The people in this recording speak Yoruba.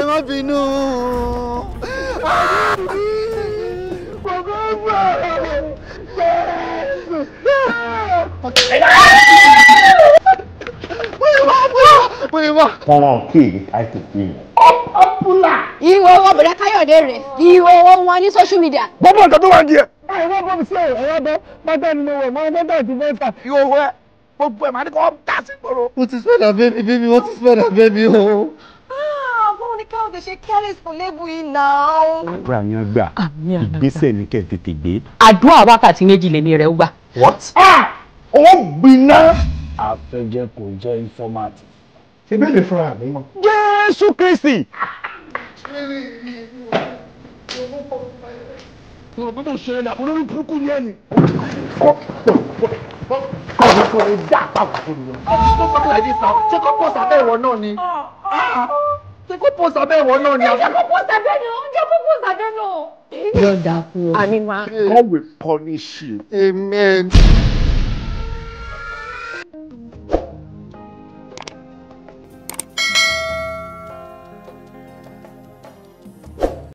Má bínú. Come on, kid, I have to see. Ìwọ ọmọbìnrin Káyọ̀dé rẹ̀ ìwọ wọn ní social media. Bọ́bọ̀ nǹkan tó wà ní ẹ̀. Ẹ̀rọ bọ́ mi sí ẹ̀rọ bọ́ pátá ni mo wọ̀ mọ́ mọ́tò àti mẹ́ta. Ìhòòhò ẹ̀ gbogbo ẹ̀ máa ní kó dá sí gbòòrò. Mo ti spend abẹ́ mi wọ́n ti spend abẹ́ mi o. Báwo ni Káyọ̀dé ṣe careless for label yìí náà? Àdúrà yẹn gbà ìgbésẹ̀ ní kẹ́ tètè gbé. Àdúrà wákàtí méjì lèmi rẹ̀ gbà. What? Ó gbiná. Àfẹ́jẹ́ kò jẹ́ informant. Ṣé bẹ́ẹ̀ lè fúnra mi mọ́? Jésù Kristi. Ọ̀pọ̀ tó ṣe ẹ̀dá olórí burúkú ní ẹni. Kọ̀ọ̀kan lè dá àpapọ̀ fún mi. Tó bá láì dí sàn, ṣé kó pọ̀ sábẹ́ ìwọ náà ni? Ṣé kó pọ̀ sábẹ́ ìwọ náà ni? Jẹ́ kó pọ̀ sábẹ́ náà, jẹ́ kó pọ̀ sábẹ́ náà. Yóò dà fún ọ. Àmì máa. God will punish you. Amen.